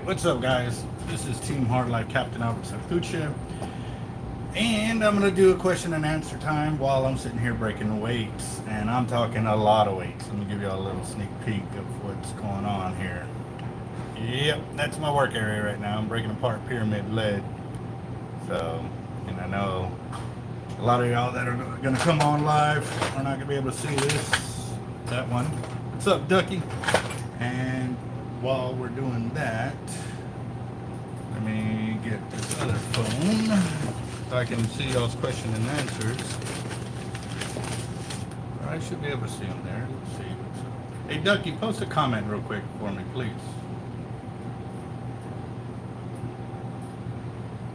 What's up, guys? This is Team Hard Life Captain Alberto Zertuche, and I'm gonna do a question and answer time while I'm sitting here breaking weights, and I'm talking a lot of weights. Let me give you a little sneak peek of what's going on here. Yep, that's my work area right now. I'm breaking apart pyramid lead. So, and I know a lot of y'all that are gonna come on live are not gonna be able to see this. That one. What's up, Ducky? And while we're doing that, let me get this other phone so I can see y'all's question and answers. I should be able to see them there. Let's see what's up. Hey, Ducky, post a comment real quick for me, please.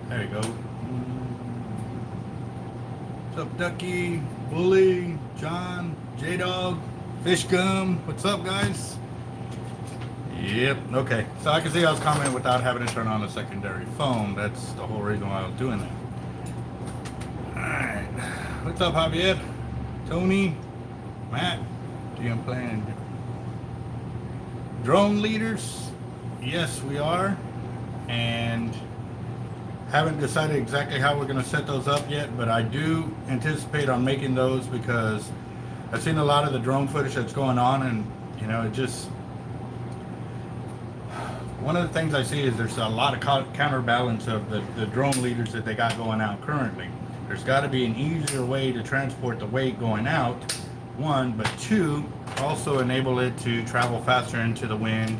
There you go. What's up, Ducky, Bully, John, J-Dog, Fish Gum? What's up, guys? Yep, okay. So I can see I was commenting without having to turn on a secondary phone. That's the whole reason why I was doing that. Alright. What's up, Javier? Tony? Matt? GM playing drone leaders? Yes, we are. And haven't decided exactly how we're going to set those up yet, but I do anticipate on making those because I've seen a lot of the drone footage that's going on, and you know, it just, one of the things I see is there's a lot of counterbalance of the drone leaders that they got going out currently. There's got to be an easier way to transport the weight going out, one, but two, also enable it to travel faster into the wind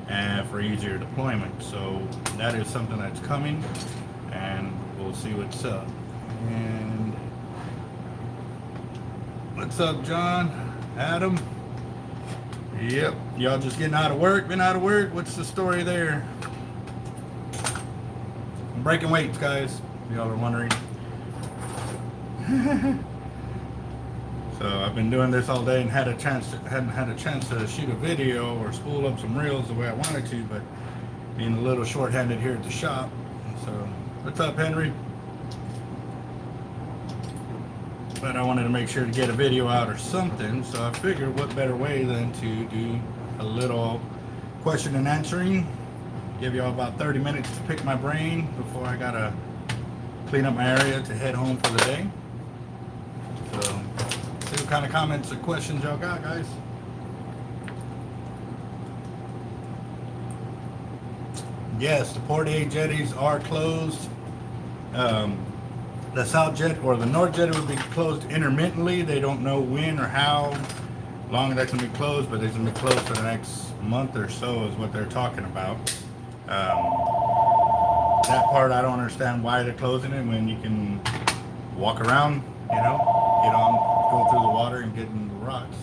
and for easier deployment. So that is something that's coming, and we'll see what's up. And what's up, John? Adam? Yep, y'all just getting out of work, been out of work? What's the story there? I'm breaking weights, guys, y'all are wondering. So I've been doing this all day and hadn't had a chance to shoot a video or spool up some reels the way I wanted to, but being a little short-handed here at the shop. So, what's up, Henry? But I wanted to make sure to get a video out or something, so I figured what better way than to do a little question and answering. Give y'all about 30 minutes to pick my brain before I gotta clean up my area to head home for the day. So, see what kind of comments or questions y'all got, guys. Yes, the port A jetties are closed. The south jet or the north jetty would be closed intermittently. They don't know when or how long that's going to be closed, but it's going to be closed for the next month or so is what they're talking about. That part I don't understand why they're closing it when you can walk around, you know, get on, go through the water and get in the rocks.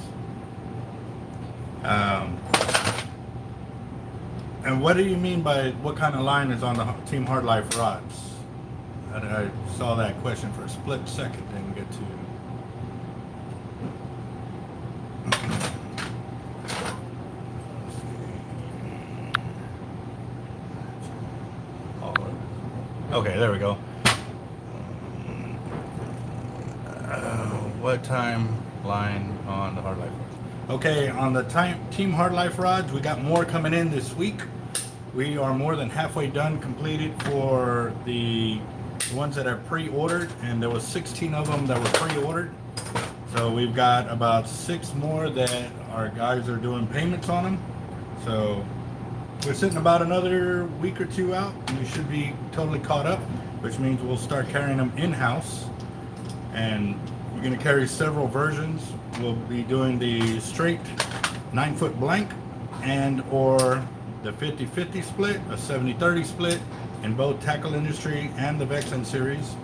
And what do you mean by what kind of line is on the Team Hard Life rods? I saw that question for a split second, didn't get to. Okay, there we go. What time line on the Hard Life rods? Okay, on the Team Hard Life rods, we got more coming in this week. We are more than halfway done, completed for the ones that are pre-ordered, and there was 16 of them that were pre-ordered. So we've got about 6 more that our guys are doing payments on them. So we're sitting about another week or 2 out, and we should be totally caught up, which means we'll start carrying them in-house. And we're going to carry several versions. We'll be doing the straight 9-foot blank and or the 50-50 split, a 70-30 split in both Tackle Industry and the Vexen series.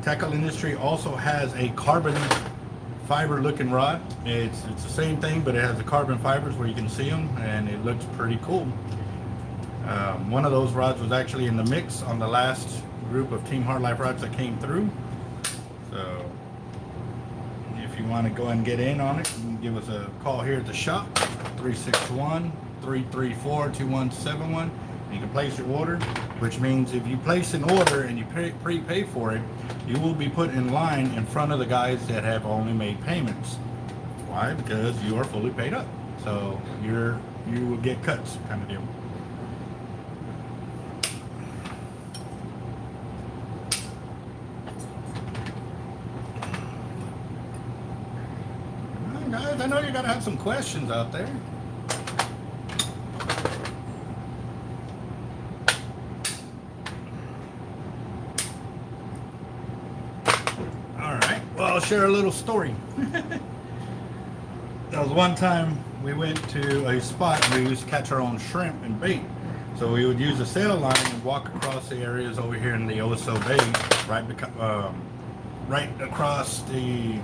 Tackle Industry also has a carbon fiber looking rod. It's the same thing, but it has the carbon fibers where you can see them, and it looks pretty cool. One of those rods was actually in the mix on the last group of Team Hard Life rods that came through. So if you want to go and get in on it, you can give us a call here at the shop, 361-334-2171. You can place your order, which means if you place an order and you prepay for it, you will be put in line in front of the guys that have only made payments. Why? Because you are fully paid up. So you will get cuts, kind of deal. guys, I know you gotta have some questions out there. All right, well, I'll share a little story. There was one time we went to a spot where we used to catch our own shrimp and bait. So we would use a sail line and walk across the areas over here in the Oso Bay, right across the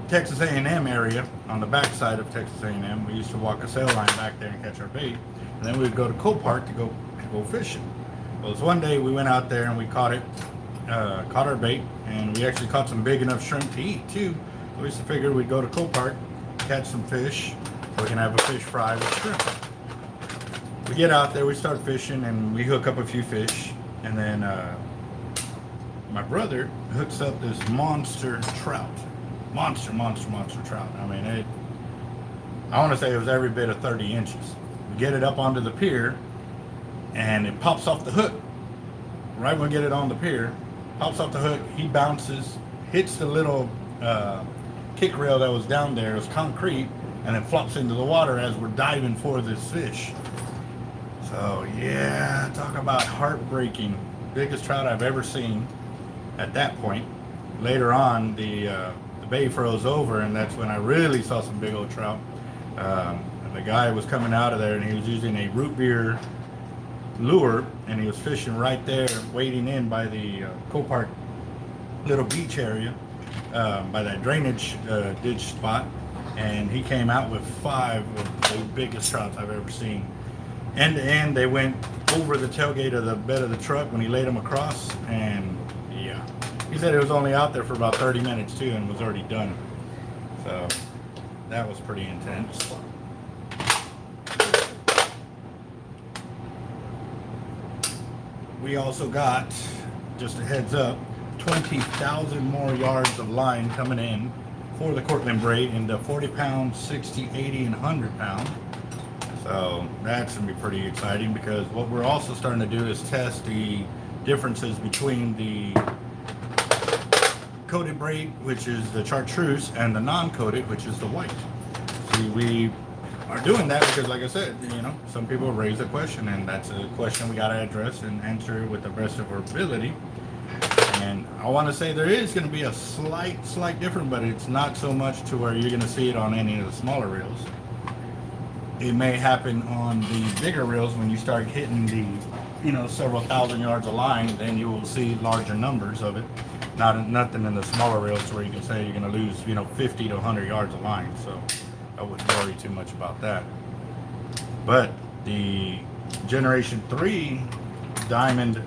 Texas A&M area, on the backside of Texas A&M. We used to walk a sail line back there and catch our bait, and then we would go to Copart to go fishing. Well, this one day we went out there and we caught our bait, and we actually caught some big enough shrimp to eat too. So we used to figure we'd go to Copart, catch some fish, so we can have a fish fry with shrimp. We get out there, we start fishing, and we hook up a few fish, and then my brother hooks up this monster trout. Monster trout. I mean, I want to say it was every bit of 30 inches. We get it up onto the pier, and it pops off the hook. Right when we get it on the pier, pops off the hook, he bounces, hits the little kick rail that was down there. It was concrete, and then flops into the water as we're diving for this fish. So yeah, talk about heartbreaking. Biggest trout I've ever seen at that point. Later on, the bay froze over, and that's when I really saw some big old trout. And the guy was coming out of there, and he was using a root beer lure, and he was fishing right there, wading in by the Copart little beach area, by that drainage ditch spot, and he came out with 5 of the biggest trouts I've ever seen. End to end, they went over the tailgate of the bed of the truck when he laid them across, and yeah, he said it was only out there for about 30 minutes too, and was already done. So that was pretty intense. We also got, just a heads up, 20,000 more yards of line coming in for the Cortland braid in the 40 pound, 60, 80, and 100 pound. So that's going to be pretty exciting, because what we're also starting to do is test the differences between the coated braid, which is the chartreuse, and the non-coated, which is the white. See, we are doing that because, like I said, you know, some people raise a question, and that's a question we got to address and answer with the best of our ability. And I want to say there is going to be a slight difference, but it's not so much to where you're going to see it on any of the smaller reels. It may happen on the bigger reels when you start hitting the, you know, several thousand yards of line, then you will see larger numbers of it. Nothing in the smaller reels where you can say you're going to lose, you know, 50 to 100 yards of line. So I wouldn't worry too much about that. But the Generation 3 Diamond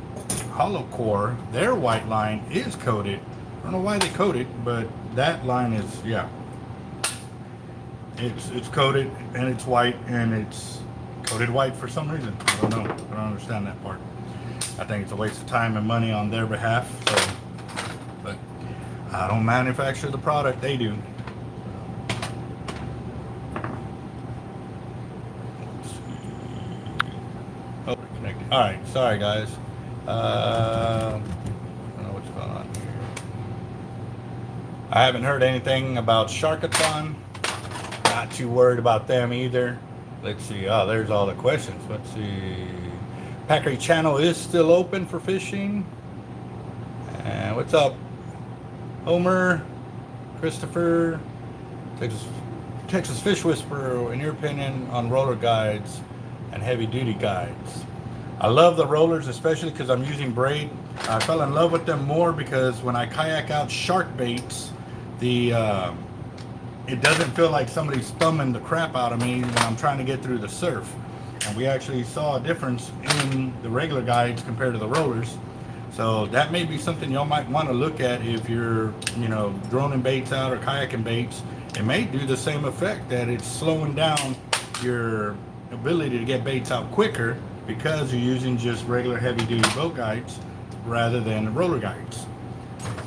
Hollow Core, their white line is coated. I don't know why they coat it, but that line is, yeah. It's coated, and it's white, and it's coated white for some reason. I don't know. I don't understand that part. I think it's a waste of time and money on their behalf. So, but I don't manufacture the product, they do. Let's see. Oh, connected. All right, sorry guys. I don't know what's going on here. I haven't heard anything about Sharkathon. Not too worried about them either. Let's see. Oh, there's all the questions. Let's see. Packery channel is still open for fishing. And what's up, Homer, Christopher, Texas Fish Whisperer? In your opinion on roller guides and heavy duty guides? I love the rollers, especially because I'm using braid. I fell in love with them more because when I kayak out shark baits, it doesn't feel like somebody's thumbing the crap out of me when I'm trying to get through the surf. And we actually saw a difference in the regular guides compared to the rollers. So that may be something y'all might want to look at if you're, you know, droning baits out or kayaking baits. It may do the same effect, that it's slowing down your ability to get baits out quicker because you're using just regular heavy duty boat guides rather than roller guides.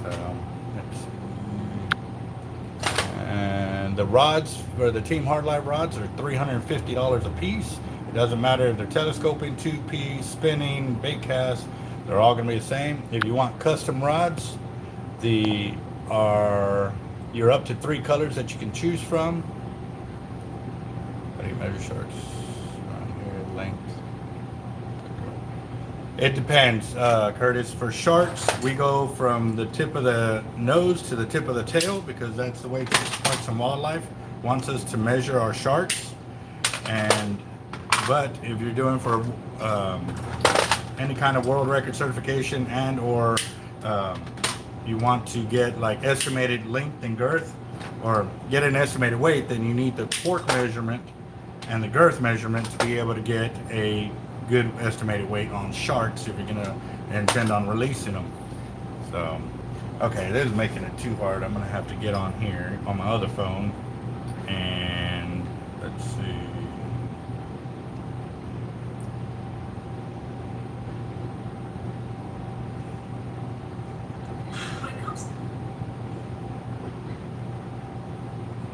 Let's see. And the rods for the Team Hardlife rods are $350 a piece. It doesn't matter if they're telescoping, 2P, spinning, bait cast, they're all going to be the same. If you want custom rods, they are You're up to 3 colors that you can choose from. How do you measure sharks? On here, length. It depends, Curtis. For sharks, we go from the tip of the nose to the tip of the tail because that's the way Parks and Wildlife wants us to measure our sharks. But if you're doing for any kind of world record certification and or you want to get like estimated length and girth or get an estimated weight, then you need the fork measurement and the girth measurement to be able to get a good estimated weight on sharks if you're gonna intend on releasing them. So, okay, this is making it too hard. I'm gonna have to get on here on my other phone and let's see.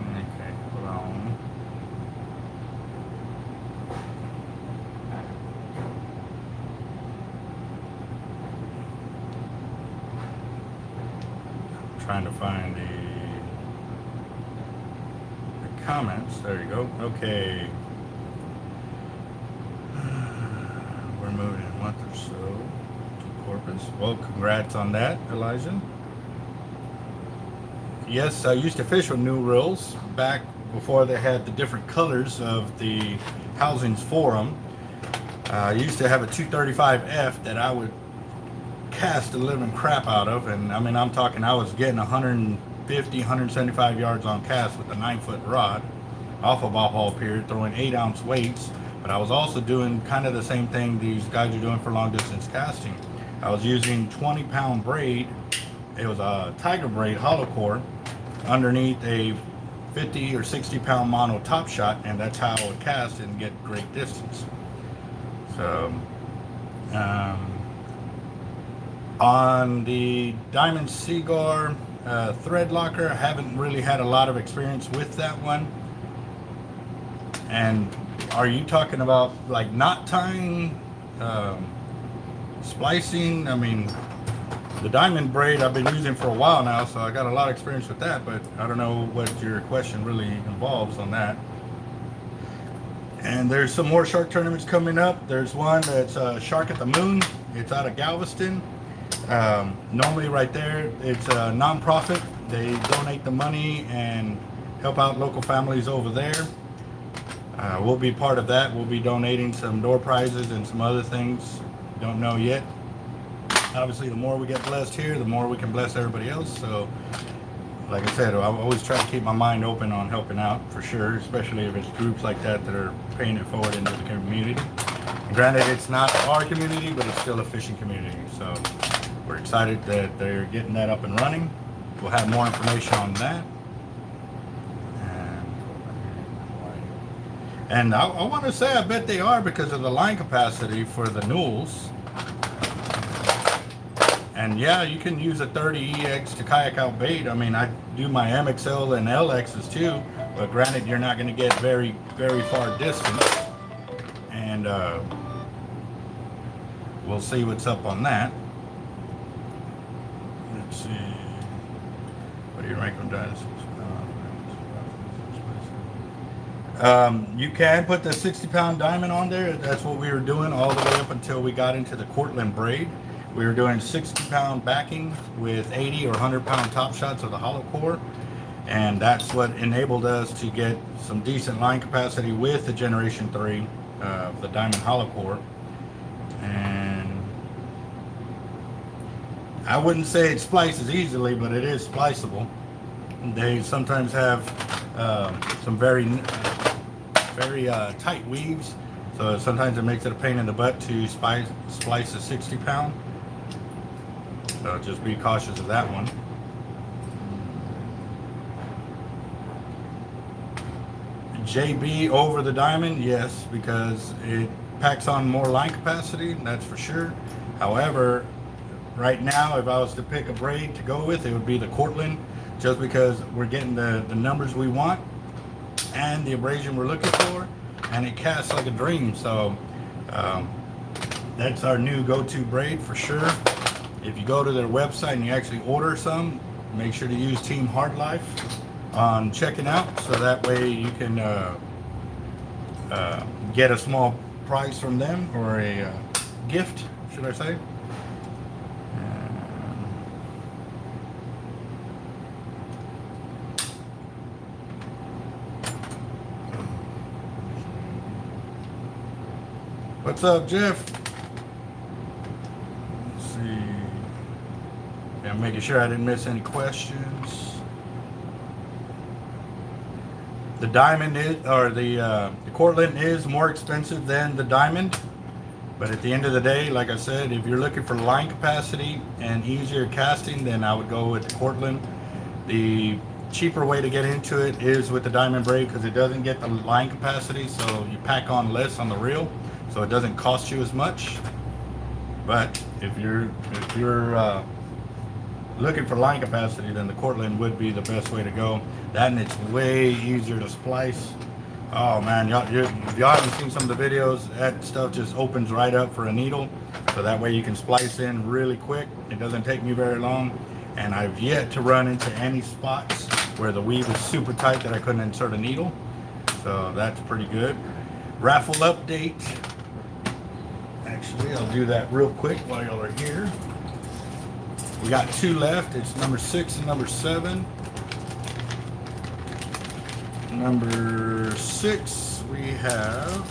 Okay, hold on. Trying to find the comments. There you go. Okay. We're moving in a month or so to Corpus. Well, congrats on that, Elijah. Yes, I used to fish with new reels back before they had the different colors of the housings for them. I used to have a 235F that I would cast the living crap out of, and I mean, I'm talking I was getting 150 175 yards on cast with a 9-foot rod off of a ball pier throwing 8-ounce weights. But I was also doing kind of the same thing these guys are doing for long distance casting. I was using 20-pound braid. It was a tiger braid hollow core underneath a 50 or 60-pound mono top shot, and that's how I would cast and get great distance. So on the Diamond Seaguar thread locker, I haven't really had a lot of experience with that one. And are you talking about like knot tying, splicing? I mean, the diamond braid I've been using for a while now, so I got a lot of experience with that, but I don't know what your question really involves on that. And there's some more shark tournaments coming up. There's one that's Shark at the Moon. It's out of Galveston. Normally right there, it's a non-profit. They donate the money and help out local families over there. We'll be part of that. We'll be donating some door prizes and some other things. Don't know yet. Obviously, the more we get blessed here, the more we can bless everybody else. So, like I said, I always try to keep my mind open on helping out for sure, especially if it's groups like that that are paying it forward into the community. And granted, it's not our community, but it's still a fishing community. So we're excited that they're getting that up and running. We'll have more information on that. And I want to say I bet they are because of the line capacity for the Newells. And yeah, you can use a 30EX to kayak out bait. I mean, I do my MXL and LXs too, but granted, you're not going to get very, very far distance. And we'll see what's up on that. Let's see. What do you rank on dinosaurs? You can put the 60-pound diamond on there. That's what we were doing all the way up until we got into the Cortland braid. We were doing 60-pound backing with 80 or 100-pound top shots of the hollow core, and that's what enabled us to get some decent line capacity with the Generation 3 of the diamond hollow core. And I wouldn't say it splices easily, but it is spliceable. They sometimes have some very tight weaves, so sometimes it makes it a pain in the butt to splice a 60-pound. So just be cautious of that one. JB over the diamond, yes, because it packs on more line capacity, that's for sure. However, right now, if I was to pick a braid to go with, it would be the Cortland, just because we're getting the numbers we want and the abrasion we're looking for, and it casts like a dream. So that's our new go-to braid for sure. If you go to their website and you actually order some, make sure to use Team Hard Life on checking out, so that way you can get a small prize from them, or a gift, should I say. What's up, Jeff? Let's see. Yeah, I'm making sure I didn't miss any questions. The diamond is, or the Cortland is more expensive than the diamond, but at the end of the day, like I said, if you're looking for line capacity and easier casting, then I would go with the Cortland. The cheaper way to get into it is with the diamond braid, because it doesn't get the line capacity, so you pack on less on the reel, so it doesn't cost you as much. But if you're looking for line capacity, then the Cortland would be the best way to go. That, and it's way easier to splice. Oh man, if y'all haven't seen some of the videos, that stuff just opens right up for a needle, so that way you can splice in really quick. It doesn't take me very long, and I've yet to run into any spots where the weave is super tight that I couldn't insert a needle, so that's pretty good. Raffle update. Actually, I'll do that real quick while y'all are here. We got 2 left. It's number 6 and number 7. Number 6, we have,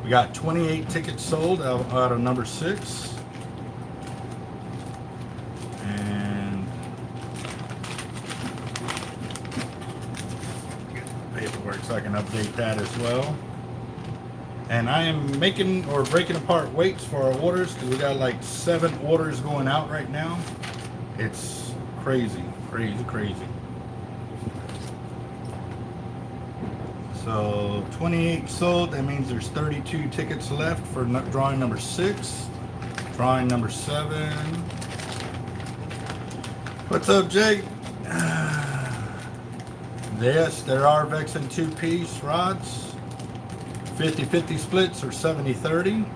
we got 28 tickets sold out of number 6. And paperwork so I can update that as well. And I am making or breaking apart weights for our orders, because we got like 7 orders going out right now. It's crazy, crazy, crazy. So 28 sold, that means there's 32 tickets left for drawing number 6. Drawing number 7. What's up, Jake? Yes, there are Vexen 2-piece rods. 50-50 splits or 70-30.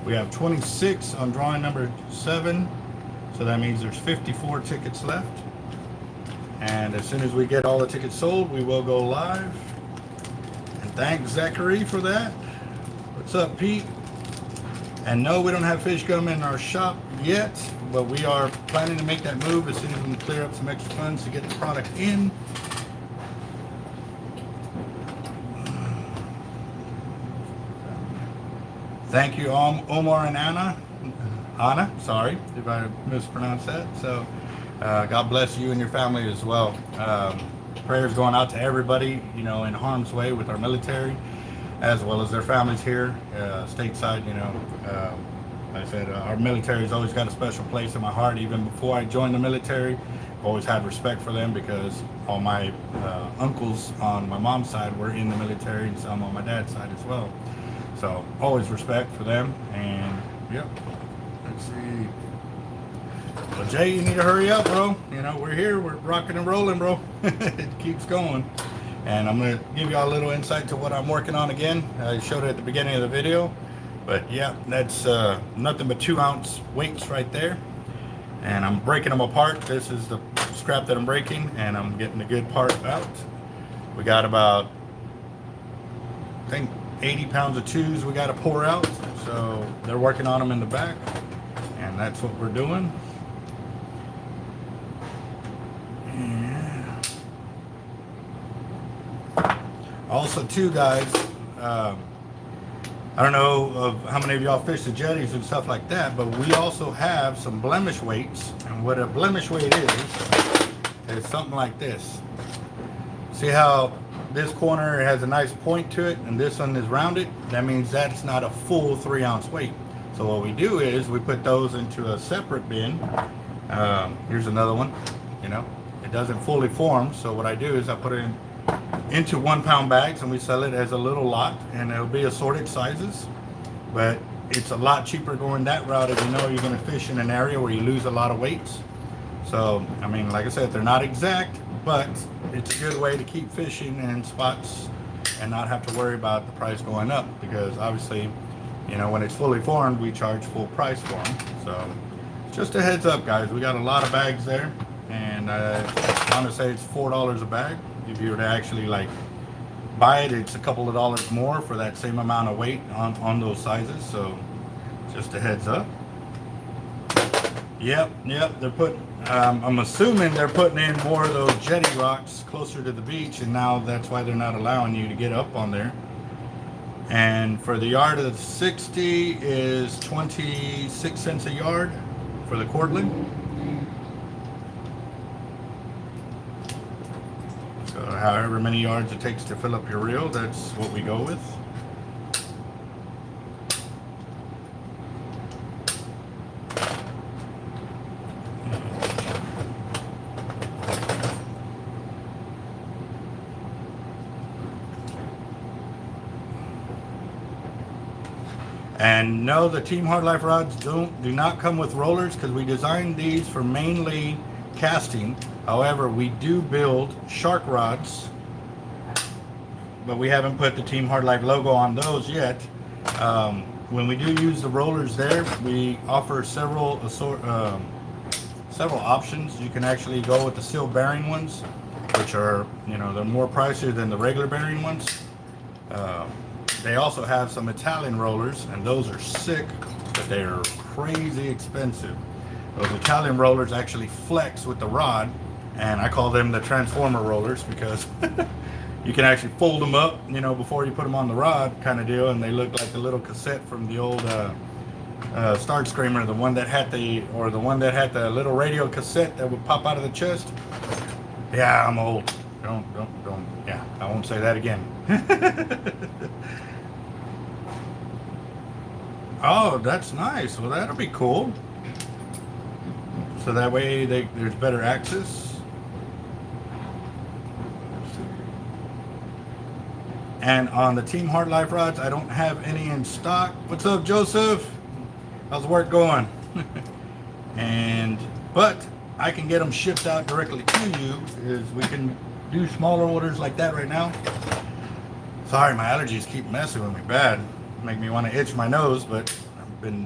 We have 26 on drawing number 7, so that means there's 54 tickets left. And as soon as we get all the tickets sold, we will go live. And thanks Zachary for that. What's up, Pete? And no, we don't have fish gum in our shop yet, but we are planning to make that move as soon as we can clear up some extra funds to get the product in. Thank you, Omar and Anna, sorry if I mispronounced that. So God bless you and your family as well. Prayers going out to everybody, you know, in harm's way with our military, as well as their families here, stateside. You know, like I said, our military has always got a special place in my heart. Even before I joined the military, I've always had respect for them, because all my uncles on my mom's side were in the military, and some on my dad's side as well. So always respect for them. And yep, let's see. Well, Jay, you need to hurry up, bro. You know, we're here, we're rocking and rolling, bro. It keeps going. And I'm gonna give y'all a little insight to what I'm working on again. I showed it at the beginning of the video, but yeah, that's nothing but 2-ounce weights right there. And I'm breaking them apart. This is the scrap that I'm breaking, and I'm getting the good part out. We got about, I think, 80 pounds of 2s we got to pour out, so they're working on them in the back, and that's what we're doing. Yeah. Also too, guys, I I don't know of how many of y'all fish the jetties and stuff like that, but we also have some blemish weights. And what a blemish weight is something like this. See how this corner has a nice point to it and this one is rounded? That means that's not a full 3-ounce weight. So what we do is we put those into a separate bin. Here's another one. You know, it doesn't fully form. So what I do is I put it into 1-pound bags and we sell it as a little lot, and it'll be assorted sizes. But it's a lot cheaper going that route if you know you're going to fish in an area where you lose a lot of weights. So, I mean, like I said, they're not exact, but it's a good way to keep fishing in spots and not have to worry about the price going up, because obviously, you know, when it's fully formed, we charge full price for them. So just a heads up, guys, we got a lot of bags there, and I want to say it's $4 a bag. If you were to actually like buy it, it's a couple of dollars more for that same amount of weight on those sizes. So just a heads up. Yep, they're putting, I'm assuming they're putting in more of those jetty rocks closer to the beach, and now that's why they're not allowing you to get up on there. And for the yard of 60 is 26 cents a yard for the Cortland. So however many yards it takes to fill up your reel, that's what we go with. And no, the Team Hard Life rods do not come with rollers, because we designed these for mainly casting. However, we do build shark rods, but we haven't put the Team Hard Life logo on those yet. When we do use the rollers there, we offer several options. You can actually go with the steel bearing ones, which are, you know, they're more pricier than the regular bearing ones. They also have some Italian rollers, and those are sick, but they are crazy expensive. Those Italian rollers actually flex with the rod, and I call them the transformer rollers, because you can actually fold them up, you know, before you put them on the rod kind of deal, and they look like the little cassette from the old Star Screamer, the one that had the little radio cassette that would pop out of the chest. Yeah, I'm old. Don't. Yeah, I won't say that again. Oh, that's nice. Well, that'll be cool. So that way there's better access. And on the Team Hard Life rods, I don't have any in stock. What's up, Joseph? How's work going? But I can get them shipped out directly to you, is we can do smaller orders like that right now. Sorry, my allergies keep messing with me bad. Make me want to itch my nose, but don't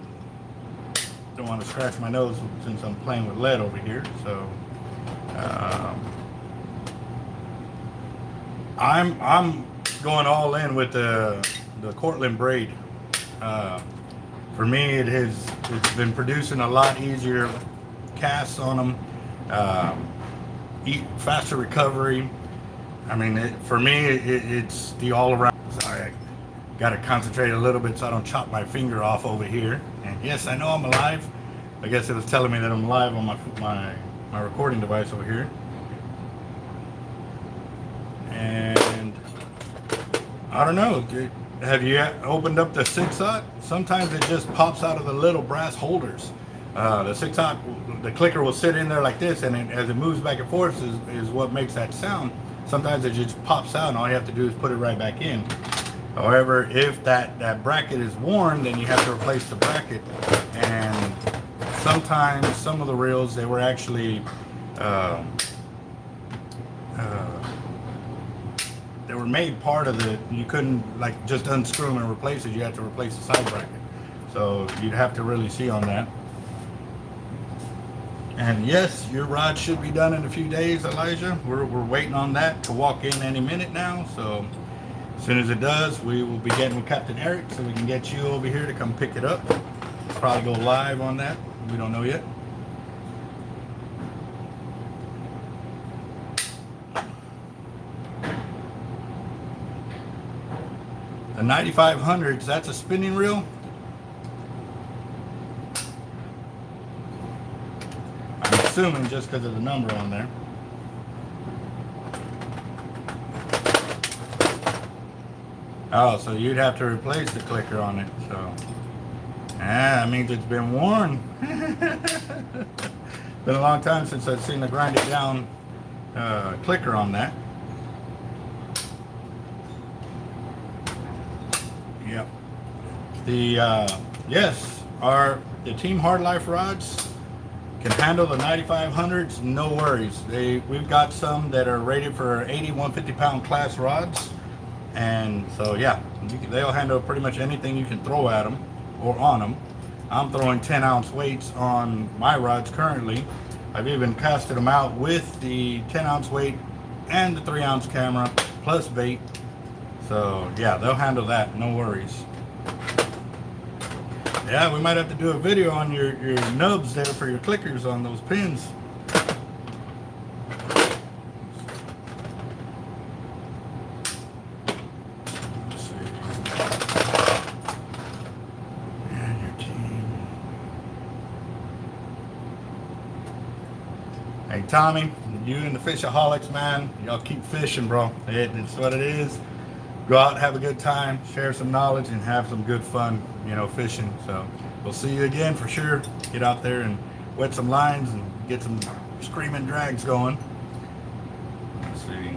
want to scratch my nose since I'm playing with lead over here. So I'm going all in with the Cortland braid. For me, it's been producing a lot easier casts on them, faster recovery. I mean, for me, it's the all-around. Sorry, I got to concentrate a little bit so I don't chop my finger off over here. And yes, I know I'm alive. I guess it was telling me that I'm live on my recording device over here. And I don't know, have you opened up the 6-aught? Sometimes it just pops out of the little brass holders. The 6-aught, the clicker will sit in there like this, and as it moves back and forth is what makes that sound. Sometimes it just pops out, and all you have to do is put it right back in. However, if that bracket is worn, then you have to replace the bracket. And sometimes some of the reels, they were actually they were made part of the, you couldn't like just unscrew them and replace it. You had to replace the side bracket. So you'd have to really see on that. And yes, your rod should be done in a few days, Elijah. We're waiting on that to walk in any minute now. So as soon as it does, we will be getting with Captain Eric so we can get you over here to come pick it up. Probably go live on that. We don't know yet. A 9500s, that's a spinning reel. I'm assuming just because of the number on there. Oh, so you'd have to replace the clicker on it. So, that means it's been worn. Been a long time since I've seen the grind it down clicker on that. Yep. The the Team Hard Life rods can handle the 9500s, no worries. We've got some that are rated for 80, 150 pound class rods, and so yeah, they'll handle pretty much anything you can throw at them or on them. I'm throwing 10-ounce weights on my rods currently. I've even casted them out with the 10-ounce weight and the 3-ounce camera plus bait. So yeah, they'll handle that, no worries. Yeah, we might have to do a video on your nubs there for your clickers on those pins. Let's see. And your team. Hey Tommy, you and the Fishaholics, man, y'all keep fishing, bro. It's what it is. Go out, have a good time, share some knowledge, and have some good fun, fishing. So we'll see you again for sure. Get out there and wet some lines and get some screaming drags going. Let's see.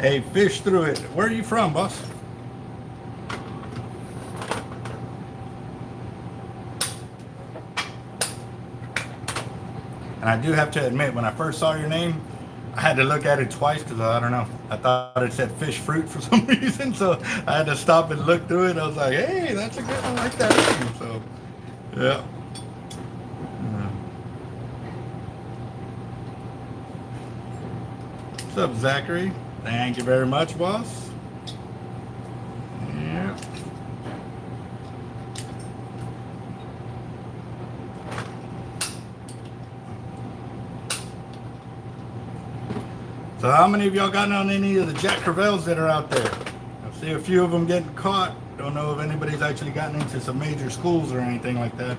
Hey, fish through it. Where are you from, boss? And I do have to admit, when I first saw your name, I had to look at it twice because I don't know. I thought it said fish fruit for some reason, so I had to stop and look through it. I was like, hey, that's a good one, I like that name. So, yeah. What's up, Zachary? Thank you very much, boss. Yeah. So how many of y'all got on any of the Jack Crevalles that are out there? I see a few of them getting caught. Don't know if anybody's actually gotten into some major schools or anything like that.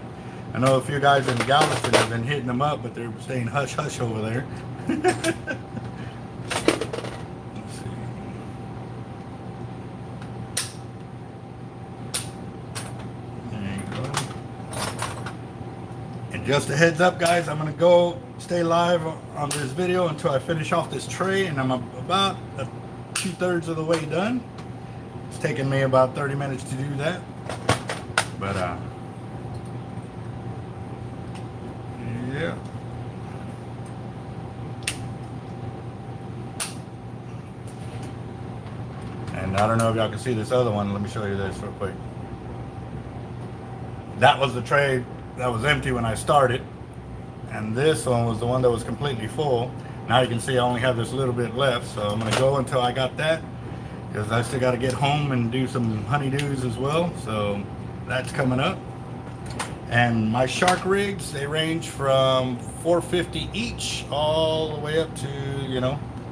I know a few guys in Galveston have been hitting them up, but they're staying hush hush over there. Let's see. There you go. And just a heads up, guys, I'm gonna go stay live on this video until I finish off this tray, and I'm about 2/3 of the way done. It's taken me about 30 minutes to do that, but yeah. And I don't know if y'all can see this other one. Let me show you this real quick. That was the tray that was empty when I started. And this one was the one that was completely full. Now you can see I only have this little bit left, so I'm gonna go until I got that, because I still gotta get home and do some honeydews as well, so that's coming up. And my shark rigs, they range from $450 each all the way up to,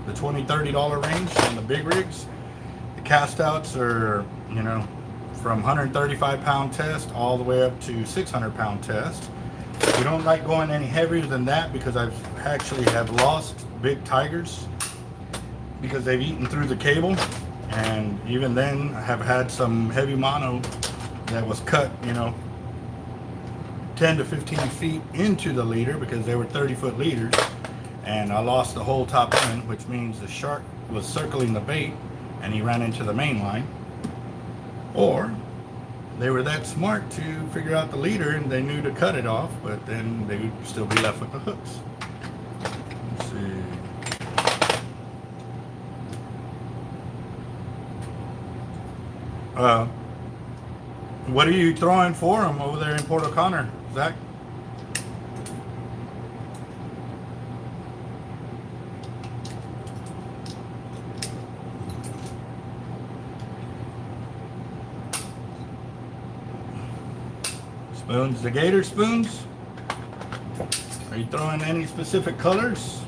the $20, $30 range on the big rigs. The cast outs are, from 135 pound test all the way up to 600 pound test. We don't like going any heavier than that because I've actually have lost big tigers because they've eaten through the cable, and even then I have had some heavy mono that was cut 10 to 15 feet into the leader because they were 30-foot leaders, and I lost the whole top end, which means the shark was circling the bait and he ran into the main line. Or they were that smart to figure out the leader and they knew to cut it off, but then they would still be left with the hooks. Let's see. What are you throwing for them over there in Port O'Connor, Zach? Spoons, the gator spoons. Are you throwing any specific colors?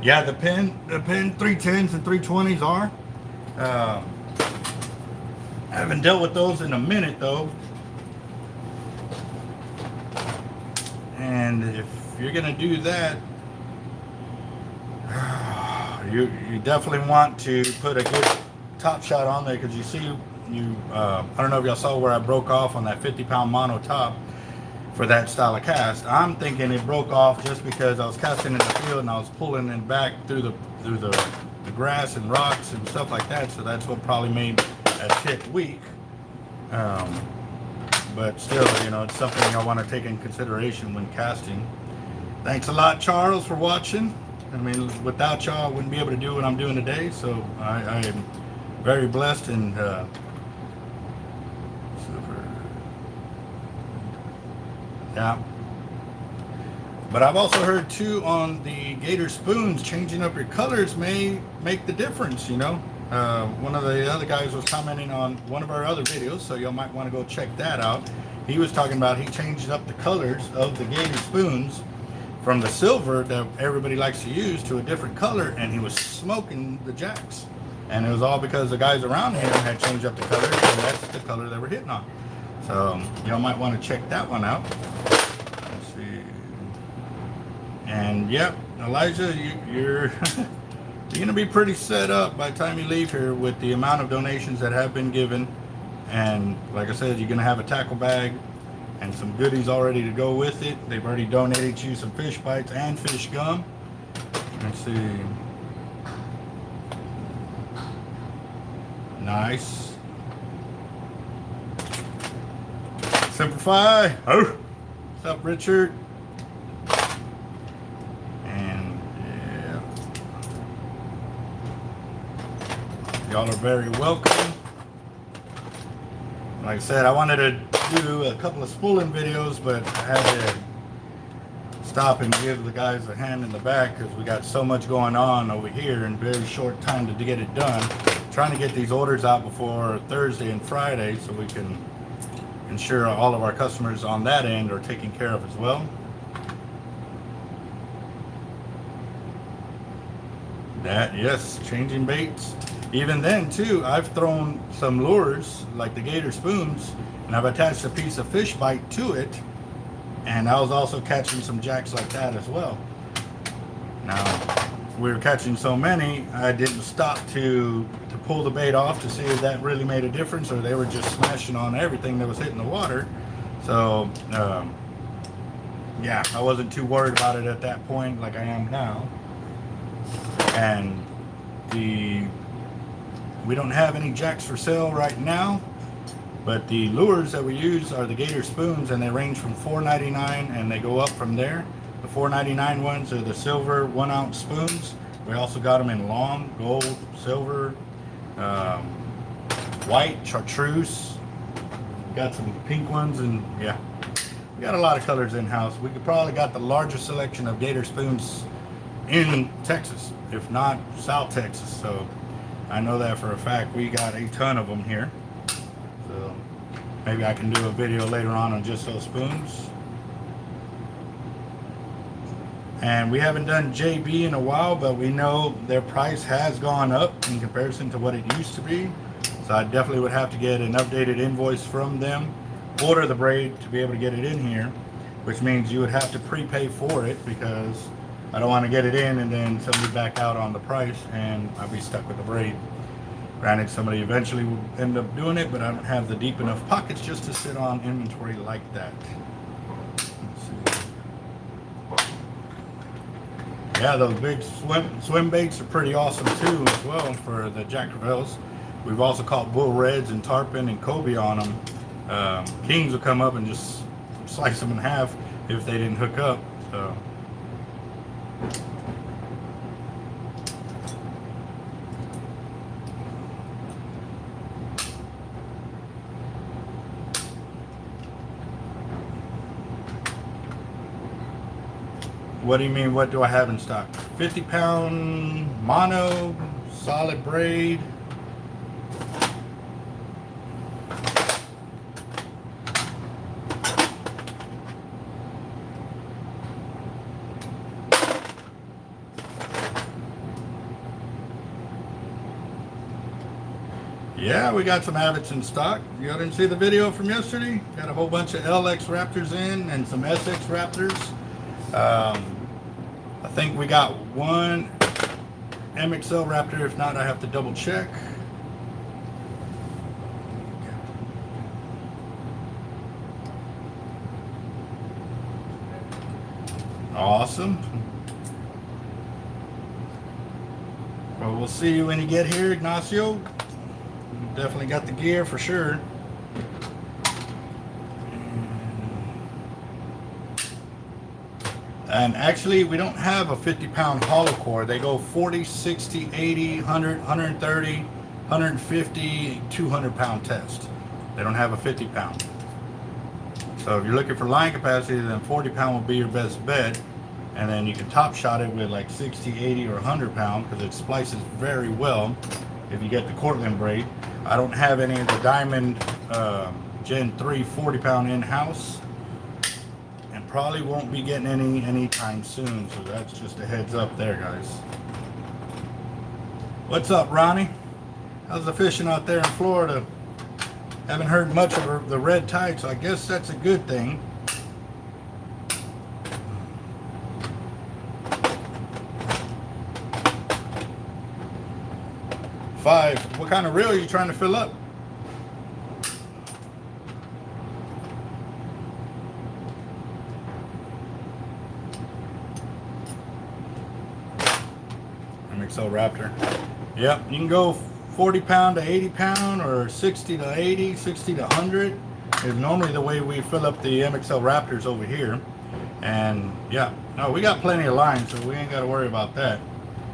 Yeah, the pin 310s and 320s are. I haven't dealt with those in a minute though. And if you're gonna do that, you definitely want to put a good top shot on there, because you see, I don't know if y'all saw where I broke off on that 50-pound mono top for that style of cast. I'm thinking it broke off just because I was casting in the field and I was pulling it back through the grass and rocks and stuff like that. So that's what probably made that tip weak. But still, you know, it's something I want to take in consideration when casting. Thanks a lot, Charles, for watching. I mean, without y'all, I wouldn't be able to do what I'm doing today. So I am very blessed and yeah. But I've also heard too on the gator spoons, changing up your colors may make the difference, you know. One of the other guys was commenting on one of our other videos, so y'all might want to go check that out. He was talking about he changed up the colors of the gator spoons from the silver that everybody likes to use to a different color, and he was smoking the jacks. And it was all because the guys around him had changed up the colors, and that's the color they were hitting on. So y'all might want to check that one out. Let's see. And yep, Elijah, you're you're gonna be pretty set up by the time you leave here with the amount of donations that have been given. And like I said, you're gonna have a tackle bag and some goodies already to go with it. They've already donated you some fish bites and fish gum. Let's see. Nice. Simplify. Oh, what's up, Richard? And yeah, y'all are very welcome. Like I said, I wanted to do a couple of spooling videos, but I had to stop and give the guys a hand in the back because we got so much going on over here in very short time to get it done. Trying to get these orders out before Thursday and Friday so we can ensure all of our customers on that end are taken care of as well. That, yes, changing baits. Even then too, I've thrown some lures like the gator spoons, and I've attached a piece of fish bite to it, and I was also catching some jacks like that as well. Now, we were catching so many, I didn't stop to pull the bait off to see if that really made a difference, or they were just smashing on everything that was hitting the water. So yeah, I wasn't too worried about it at that point like I am now. And we don't have any jacks for sale right now, but the lures that we use are the gator spoons, and they range from $4.99 and they go up from there. The $4.99 ones are the silver 1 ounce spoons. We also got them in long, gold, silver, white, chartreuse. Got some pink ones, and yeah, we got a lot of colors in house. We could probably got the largest selection of gator spoons in Texas, if not South Texas. So I know that for a fact. We got a ton of them here. So maybe I can do a video later on just those spoons. And we haven't done JB in a while, but we know their price has gone up in comparison to what it used to be. So I definitely would have to get an updated invoice from them, order the braid to be able to get it in here, which means you would have to prepay for it, because I don't want to get it in and then somebody back out on the price and I'll be stuck with the braid. Granted, somebody eventually will end up doing it, but I don't have the deep enough pockets just to sit on inventory like that. Yeah, those big swim baits are pretty awesome too as well for the Jack Crevalles. We've also caught bull reds and tarpon and cobia on them. Kings will come up and just slice them in half if they didn't hook up. So. What do you mean, what do I have in stock? 50-pound mono, solid braid. Yeah, we got some Avets in stock. You didn't see the video from yesterday? Got a whole bunch of LX Raptors in and some SX Raptors. I think we got one MXL Raptor. If not, I have to double check. Awesome. Well, we'll see you when you get here, Ignacio. Definitely got the gear for sure. And actually, we don't have a 50-pound hollow core. They go 40, 60, 80, 100, 130, 150, 200-pound test. They don't have a 50-pound. So if you're looking for line capacity, then 40-pound will be your best bet. And then you can top shot it with like 60, 80, or 100-pound because it splices very well if you get the Cortland braid. I don't have any of the Diamond Gen 3 40-pound in-house. Probably won't be getting any anytime soon, so that's just a heads up there, guys. What's up, Ronnie? How's the fishing out there in Florida? Haven't heard much of the red tide, so I guess that's a good thing. Five. What kind of reel are you trying to fill up? MXL Raptor. Yep, you can go 40-pound to 80-pound or 60 to 80, 60 to 100 is normally the way we fill up the MXL Raptors over here. And yeah, no, we got plenty of lines, so we ain't got to worry about that.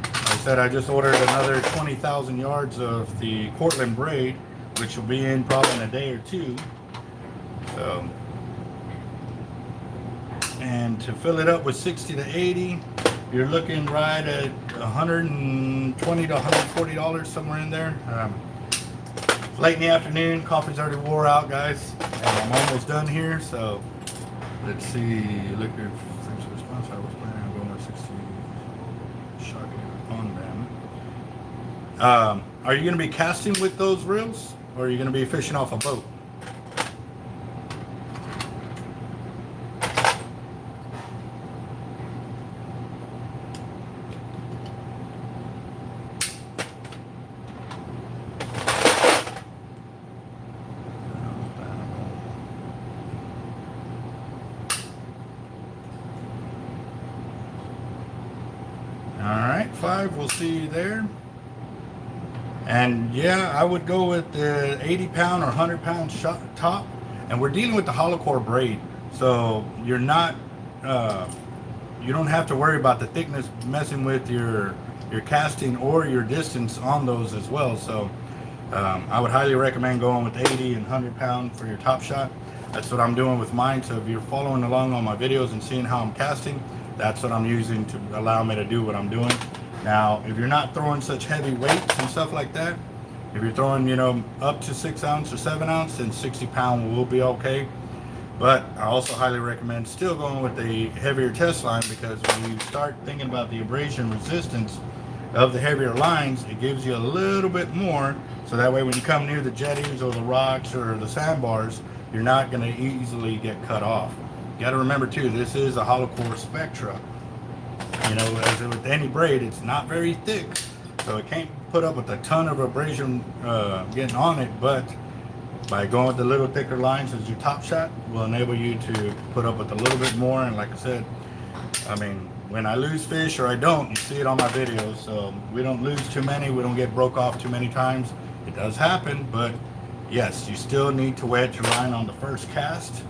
Like I said, I just ordered another 20,000 yards of the Cortland braid, which will be in probably in a day or two. So, and to fill it up with 60 to 80, you're looking right at $120 to $140, somewhere in there. Late in the afternoon, coffee's already wore out, guys. And I'm almost done here, so let's see. Liquid first response. I was planning on going with 60 shocking on them. Are you going to be casting with those reels, or are you going to be fishing off a boat? We'll see you there. And yeah, I would go with the 80-pound or 100-pound shot top. And we're dealing with the hollow core braid, so you're not you don't have to worry about the thickness messing with your casting or your distance on those as well. So I would highly recommend going with 80 and 100-pound for your top shot. That's what I'm doing with mine. So if you're following along on my videos and seeing how I'm casting, that's what I'm using to allow me to do what I'm doing. Now, if you're not throwing such heavy weights and stuff like that, if you're throwing, you know, up to 6 ounce or 7 ounce, then 60-pound will be okay. But I also highly recommend still going with the heavier test line, because when you start thinking about the abrasion resistance of the heavier lines, it gives you a little bit more. So that way when you come near the jetties or the rocks or the sandbars, you're not going to easily get cut off. You got to remember too, this is a hollow core Spectra. You know, as with any braid, it's not very thick, so it can't put up with a ton of abrasion getting on it. But by going with the little thicker lines as your top shot, will enable you to put up with a little bit more. And like I said, I mean, when I lose fish or I don't, you see it on my videos. So we don't lose too many, we don't get broke off too many times. It does happen, but yes, you still need to wedge your line on the first cast.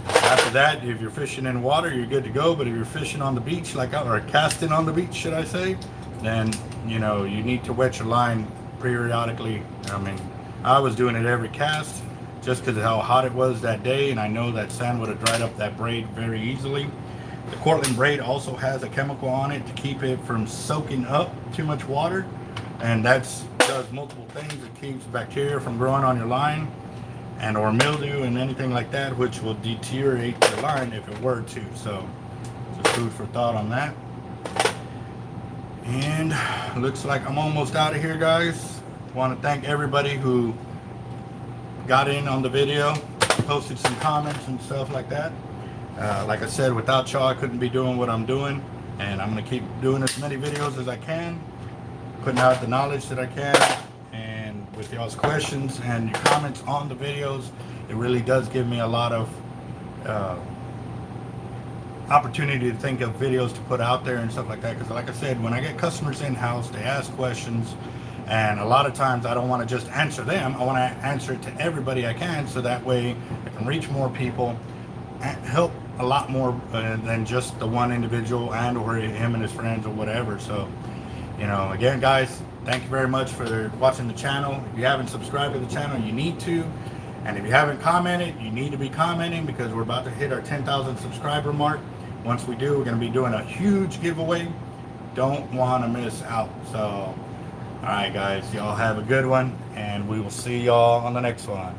After that, if you're fishing in water, you're good to go. But if you're fishing on the beach, or casting on the beach, should I say, then, you know, you need to wet your line periodically. I mean, I was doing it every cast just because of how hot it was that day, and I know that sand would have dried up that braid very easily. The Cortland braid also has a chemical on it to keep it from soaking up too much water, and that's does multiple things. It keeps bacteria from growing on your line, and or mildew and anything like that, which will deteriorate your line if it were to. So just food for thought on that. And looks like I'm almost out of here, guys. Want to thank everybody who got in on the video, posted some comments and stuff like that. Like I said, without y'all I couldn't be doing what I'm doing, and I'm going to keep doing as many videos as I can, putting out the knowledge that I can, and with y'all's questions and your comments on the videos, it really does give me a lot of opportunity to think of videos to put out there and stuff like that. Because like I said, when I get customers in-house, they ask questions, and a lot of times I don't want to just answer them. I want to answer it to everybody I can, so that way I can reach more people and help a lot more than just the one individual and or him and his friends or whatever. So, you know, again, guys, thank you very much for watching the channel. If you haven't subscribed to the channel, you need to. And if you haven't commented, you need to be commenting, because we're about to hit our 10,000 subscriber mark. Once we do, we're going to be doing a huge giveaway. Don't want to miss out. So, all right, guys, y'all have a good one, and we will see y'all on the next one.